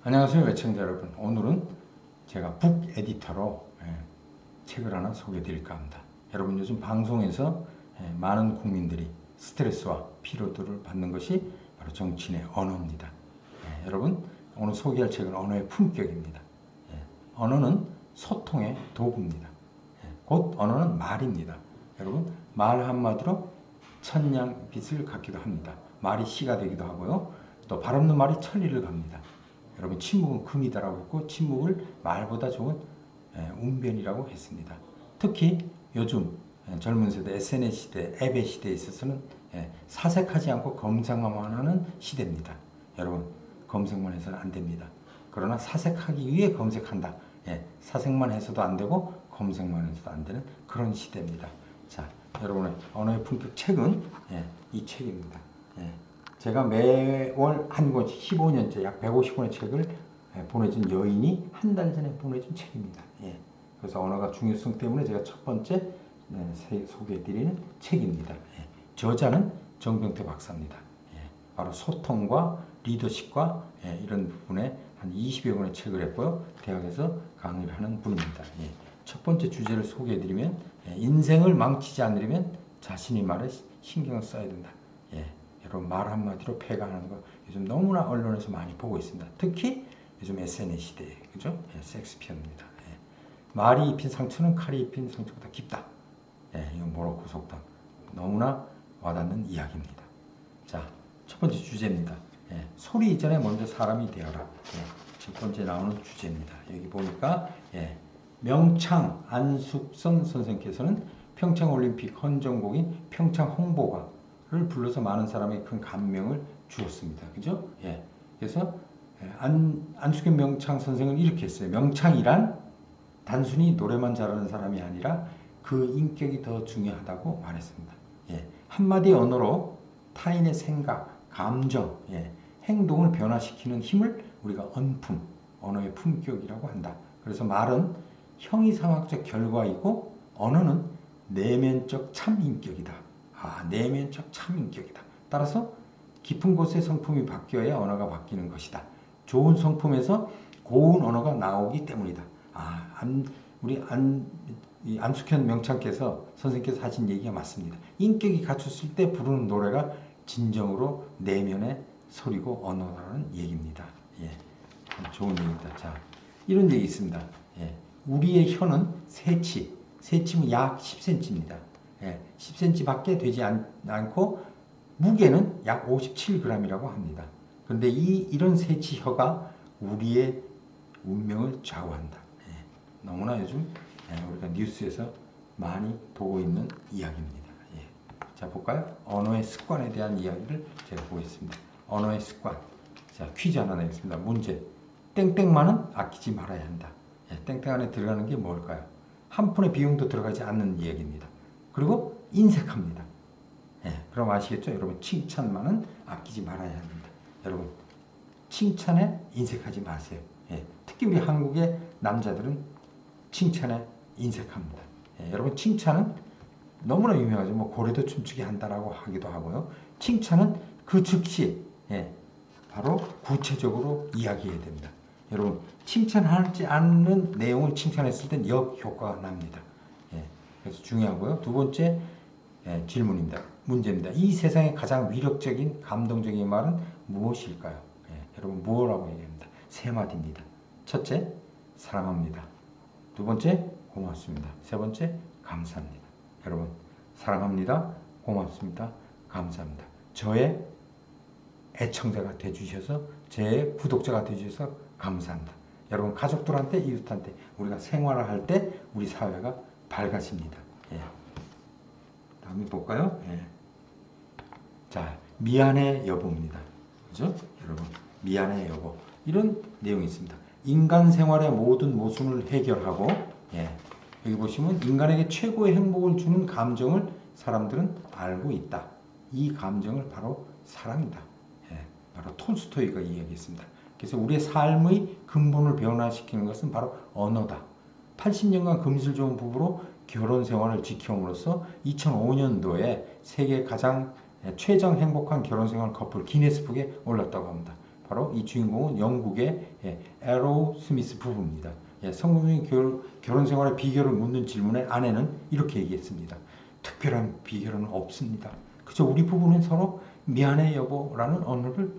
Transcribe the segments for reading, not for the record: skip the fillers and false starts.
안녕하세요, 애청자 여러분. 오늘은 제가 북 에디터로 책을 하나 소개해 드릴까 합니다. 여러분, 요즘 방송에서 많은 국민들이 스트레스와 피로도를 받는 것이 바로 정치인의 언어입니다. 여러분, 오늘 소개할 책은 언어의 품격입니다. 언어는 소통의 도구입니다. 곧 언어는 말입니다. 여러분, 말 한마디로 천냥빚을 갚기도 합니다. 말이 씨가 되기도 하고요. 또 발 없는 말이 천리를 갑니다. 여러분, 침묵은 금이다라고 했고, 침묵을 말보다 좋은 운변이라고 했습니다. 특히 요즘 젊은 세대 SNS 시대, 앱의 시대에 있어서는 사색하지 않고 검색만 하는 시대입니다. 여러분, 검색만 해서는 안 됩니다. 그러나 사색하기 위해 검색한다. 사색만 해서도 안 되고 검색만 해서도 안 되는 그런 시대입니다. 자, 여러분의 언어의 품격 책은 이 책입니다. 제가 매월 한 권씩 15년째 약 150권의 책을 보내준 여인이 한 달 전에 보내준 책입니다. 그래서 언어가 중요성 때문에 제가 첫 번째 소개해드리는 책입니다. 저자는 정병태 박사입니다. 바로 소통과 리더십과 이런 부분에 한 20여 권의 책을 했고요. 대학에서 강의를 하는 분입니다. 첫 번째 주제를 소개해드리면 인생을 망치지 않으려면 자신이 말에 신경을 써야 된다. 여러분, 말 한마디로 패가하는 거 요즘 너무나 언론에서 많이 보고 있습니다. 특히 요즘 SNS 시대에, 그죠? 섹스피어입니다. 말이 입힌 상처는 칼이 입힌 상처보다 깊다. 이건 모로코 속담. 너무나 와닿는 이야기입니다. 자, 첫 번째 주제입니다. 소리 이전에 먼저 사람이 되어라. 첫 번째 나오는 주제입니다. 여기 보니까 명창 안숙선 선생께서는 평창올림픽 헌정곡인 평창 홍보가를 불러서 많은 사람에게 큰 감명을 주었습니다. 그죠? 그래서 안숙현 명창 선생은 이렇게 했어요. 명창이란 단순히 노래만 잘하는 사람이 아니라 그 인격이 더 중요하다고 말했습니다. 한마디 언어로 타인의 생각, 감정, 행동을 변화시키는 힘을 우리가 언품, 언어의 품격이라고 한다. 그래서 말은 형이상학적 결과이고 언어는 내면적 참인격이다. 내면적 참인격이다. 따라서 깊은 곳의 성품이 바뀌어야 언어가 바뀌는 것이다. 좋은 성품에서 고운 언어가 나오기 때문이다. 우리 안숙현 명창께서 선생님께서 하신 얘기가 맞습니다. 인격이 갖췄을 때 부르는 노래가 진정으로 내면의 소리고 언어라는 얘기입니다. 좋은 얘기입니다. 자, 이런 얘기 있습니다. 우리의 혀는 세치면 약 10cm입니다. 10cm 밖에 되지 않고 무게는 약 57g이라고 합니다. 그런데 이런 세치혀가 우리의 운명을 좌우한다. 너무나 요즘 우리가 뉴스에서 많이 보고 있는 이야기입니다. 자, 볼까요? 언어의 습관에 대한 이야기를 제가 보겠습니다. 언어의 습관. 자, 퀴즈 하나 내겠습니다. 문제. 땡땡만은 아끼지 말아야 한다. 땡땡 안에 들어가는 게 뭘까요? 한 푼의 비용도 들어가지 않는 이야기입니다. 그리고 인색합니다. 그럼 아시겠죠? 여러분, 칭찬만은 아끼지 말아야 합니다. 여러분, 칭찬에 인색하지 마세요. 특히 우리 한국의 남자들은 칭찬에 인색합니다. 여러분, 칭찬은 너무나 유명하죠. 뭐 고래도 춤추게 한다라고 하기도 하고요. 칭찬은 그 즉시 바로 구체적으로 이야기해야 됩니다. 여러분, 칭찬하지 않는 내용을 칭찬했을 땐 역효과가 납니다. 그래서 중요하고요. 두 번째 질문입니다. 문제입니다. 이 세상에 가장 위력적인 감동적인 말은 무엇일까요? 여러분, 뭐라고 얘기합니다. 세 마디입니다. 첫째, 사랑합니다. 두 번째, 고맙습니다. 세 번째, 감사합니다. 여러분, 사랑합니다. 고맙습니다. 감사합니다. 저의 애청자가 되주셔서, 제 구독자가 되주셔서 감사합니다. 여러분, 가족들한테, 이웃한테 우리가 생활을 할 때 우리 사회가 밝아집니다. 다음에 볼까요? 자, 미안해 여보입니다. 그죠? 여러분, 미안해 여보. 이런 내용이 있습니다. 인간 생활의 모든 모순을 해결하고, 여기 보시면 인간에게 최고의 행복을 주는 감정을 사람들은 알고 있다. 이 감정을 바로 사랑이다. 바로 톨스토이가 이야기했습니다. 그래서 우리의 삶의 근본을 변화시키는 것은 바로 언어다. 80년간 금슬 좋은 부부로 결혼 생활을 지켜옴으로써 2005년도에 세계 가장 최장 행복한 결혼 생활 커플 기네스북에 올랐다고 합니다. 바로 이 주인공은 영국의 에로 스미스 부부입니다. 성공적인 결혼 생활의 비결을 묻는 질문에 아내는 이렇게 얘기했습니다. 특별한 비결은 없습니다. 그저 우리 부부는 서로 미안해 여보라는 언어를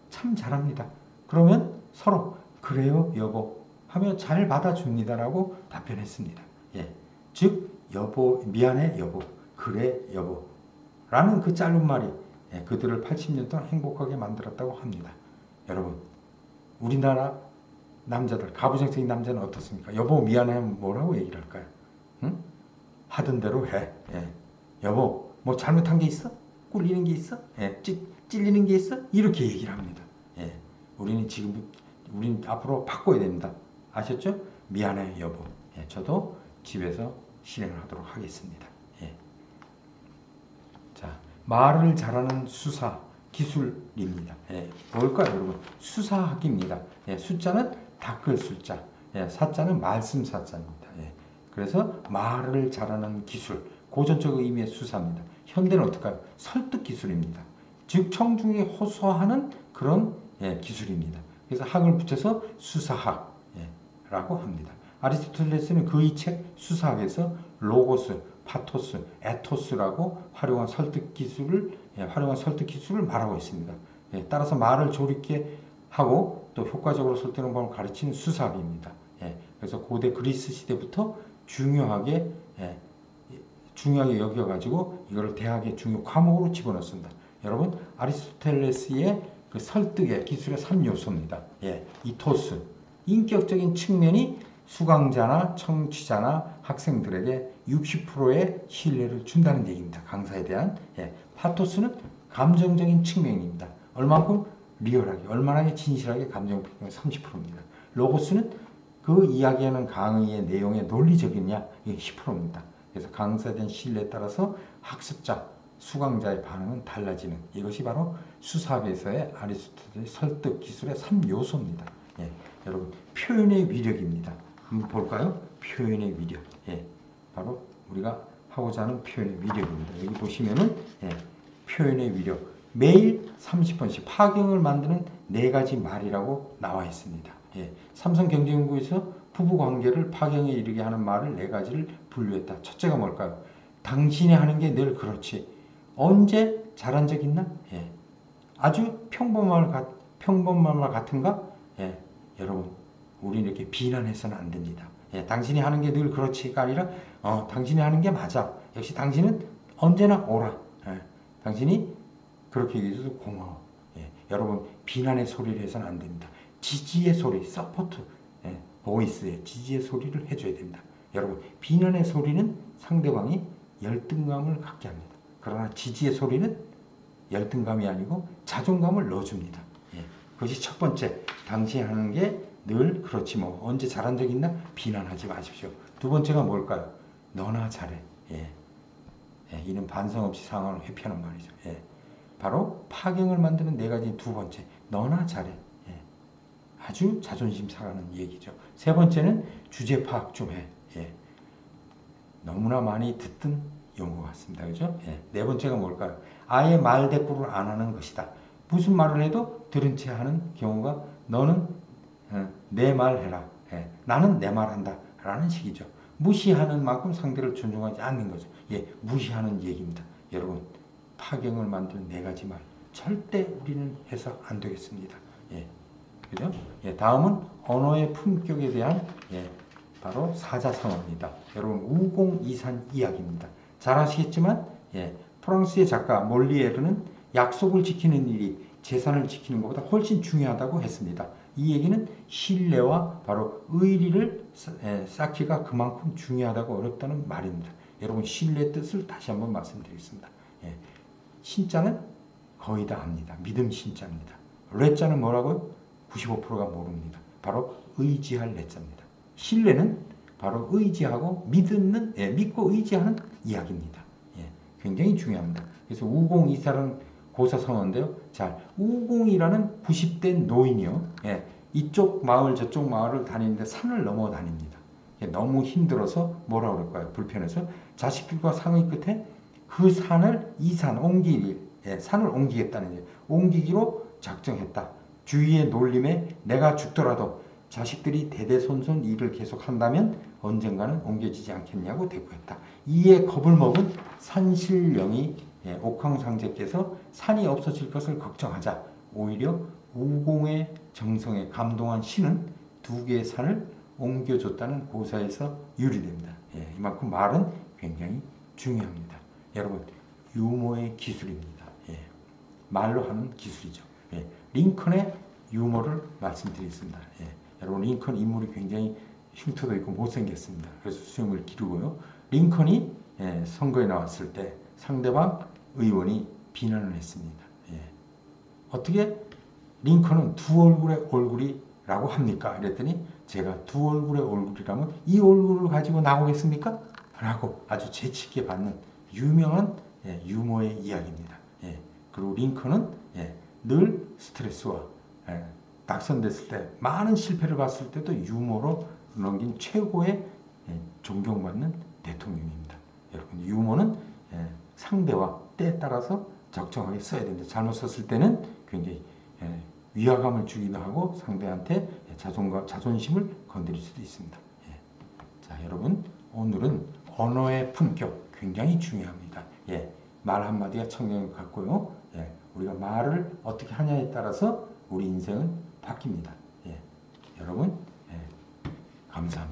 참 잘합니다. 그러면 서로 그래요 여보 하며 잘 받아줍니다라고 답변했습니다. 즉 여보 미안해 여보 그래 여보라는 그 짧은 말이 그들을 80년 동안 행복하게 만들었다고 합니다. 여러분 우리나라 남자들 가부장적인 남자는 어떻습니까? 여보 미안해 하면 뭐라고 얘기를 할까요? 응? 하던 대로 해. 여보 뭐 잘못한 게 있어? 꿀리는 게 있어? 찔리는 게 있어? 이렇게 얘기를 합니다. 우리는 앞으로 바꿔야 됩니다. 아셨죠? 미안해 여보. 저도 집에서 실행을 하도록 하겠습니다. 자, 말을 잘하는 수사 기술입니다. 뭘까요, 여러분? 수사학입니다. 숫자는 닦을 숫자, 사자는 말씀 사자입니다. 그래서 말을 잘하는 기술, 고전적 의미의 수사입니다. 현대는 어떨까요? 설득 기술입니다. 즉 청중에 호소하는 그런 기술입니다. 그래서 학을 붙여서 수사학라고 합니다. 아리스토텔레스는 그의 책 수사학에서 로고스, 파토스, 에토스라고 활용한 설득 기술을 말하고 있습니다. 따라서 말을 조리게 하고 또 효과적으로 설득하는 법을 가르치는 수사학입니다. 그래서 고대 그리스 시대부터 중요하게 여겨가지고 이거를 대학의 중요 과목으로 집어넣습니다. 여러분 아리스토텔레스의 그 설득의 기술의 3요소입니다. 이토스, 인격적인 측면이 수강자나 청취자나 학생들에게 60%의 신뢰를 준다는 얘기입니다. 강사에 대한. 파토스는 감정적인 측면입니다. 얼마만큼 리얼하게, 얼마나 진실하게 감정 표현이 30%입니다. 로고스는 그 이야기하는 강의의 내용의 논리적이냐, 이게 10%입니다. 그래서 강사에 대한 신뢰에 따라서 학습자, 수강자의 반응은 달라지는 이것이 바로 수사학에서의 아리스토텔의 설득 기술의 3요소입니다. 여러분 표현의 위력입니다. 한번 볼까요? 표현의 위력. 바로 우리가 하고자 하는 표현의 위력입니다. 여기 보시면은 표현의 위력 매일 30번씩 파경을 만드는 4가지 말이라고 나와 있습니다. 삼성경제연구에서 부부관계를 파경에 이르게 하는 말을 4가지를 분류했다. 첫째가 뭘까요? 당신이 하는 게 늘 그렇지. 언제 잘한 적 있나? 아주 평범한 말 같은가? 여러분 우리는 이렇게 비난해서는 안 됩니다. 당신이 하는 게 늘 그렇지가 아니라 당신이 하는 게 맞아. 역시 당신은 언제나 옳아. 당신이 그렇게 얘기해줘서 고마워. 여러분 비난의 소리를 해서는 안 됩니다. 지지의 소리, 서포트, 보이스의 지지의 소리를 해줘야 됩니다. 여러분 비난의 소리는 상대방이 열등감을 갖게 합니다. 그러나 지지의 소리는 열등감이 아니고 자존감을 넣어줍니다. 그것이 첫 번째, 당신이 하는 게 늘 그렇지 뭐 언제 잘한 적 있나? 비난하지 마십시오. 두 번째가 뭘까요? 너나 잘해. 이는 반성 없이 상황을 회피하는 말이죠. 바로 파경을 만드는 4가지 두 번째, 너나 잘해. 아주 자존심 상하는 얘기죠. 세 번째는 주제 파악 좀 해. 너무나 많이 듣던 용어 같습니다. 그죠? 네 번째가 뭘까요? 아예 말 대꾸를 안 하는 것이다. 무슨 말을 해도 들은 채 하는 경우가 너는 내 말 해라. 나는 내 말 한다. 라는 식이죠. 무시하는 만큼 상대를 존중하지 않는 거죠. 무시하는 얘기입니다. 여러분 파경을 만드는 4가지 말 절대 우리는 해서 안 되겠습니다. 그죠? 다음은 언어의 품격에 대한 바로 사자성어입니다. 여러분 우공이산 이야기입니다. 잘 아시겠지만 프랑스의 작가 몰리에르는 약속을 지키는 일이 재산을 지키는 것보다 훨씬 중요하다고 했습니다. 이 얘기는 신뢰와 바로 의리를 쌓기가 그만큼 중요하다고 어렵다는 말입니다. 여러분 신뢰의 뜻을 다시 한번 말씀드리겠습니다. 신자는 거의 다 압니다. 믿음 신자입니다. 레자는 뭐라고요? 95%가 모릅니다. 바로 의지할 레자입니다. 신뢰는 바로 의지하고 믿고 의지하는 이야기입니다. 굉장히 중요합니다. 그래서 우공이사라는 고사성어인데요. 자, 우공이라는 90대 노인이요. 이쪽 마을 저쪽 마을을 다니는데 산을 넘어 다닙니다. 너무 힘들어서 뭐라 그럴까요? 불편해서 자식들과 상의 끝에 그 산을 산을 옮기겠다는 얘기예요. 옮기기로 작정했다. 주위의 놀림에 내가 죽더라도 자식들이 대대손손 일을 계속한다면 언젠가는 옮겨지지 않겠냐고 대꾸했다. 이에 겁을 먹은 산신령이 옥황상제께서 산이 없어질 것을 걱정하자 오히려 우공의 정성에 감동한 신은 두 개의 산을 옮겨줬다는 고사에서 유리됩니다. 이만큼 말은 굉장히 중요합니다. 여러분, 유머의 기술입니다. 말로 하는 기술이죠. 링컨의 유머를 말씀드리겠습니다. 여러분, 링컨 인물이 굉장히 흉터도 있고 못생겼습니다. 그래서 수염을 기르고요. 링컨이 선거에 나왔을 때 상대방 의원이 비난을 했습니다. 어떻게 링컨은 두 얼굴의 얼굴이라고 합니까? 이랬더니 제가 두 얼굴의 얼굴이라면 이 얼굴을 가지고 나오겠습니까? 라고 아주 재치있게 받는 유명한 유머의 이야기입니다. 그리고 링컨은 늘 스트레스와 낙선됐을 때 많은 실패를 봤을 때도 유머로 넘긴 최고의 존경받는 대통령입니다. 여러분, 유머는 상대와 때에 따라서 적정하게 써야 됩니다. 잘못 썼을 때는 굉장히 위화감을 주기도 하고 상대한테 자존심을 건드릴 수도 있습니다. 자, 여러분, 오늘은 언어의 품격 굉장히 중요합니다. 말 한마디가 청량을 갖고요. 우리가 말을 어떻게 하냐에 따라서 우리 인생은 바뀝니다. 여러분, 감사합니다.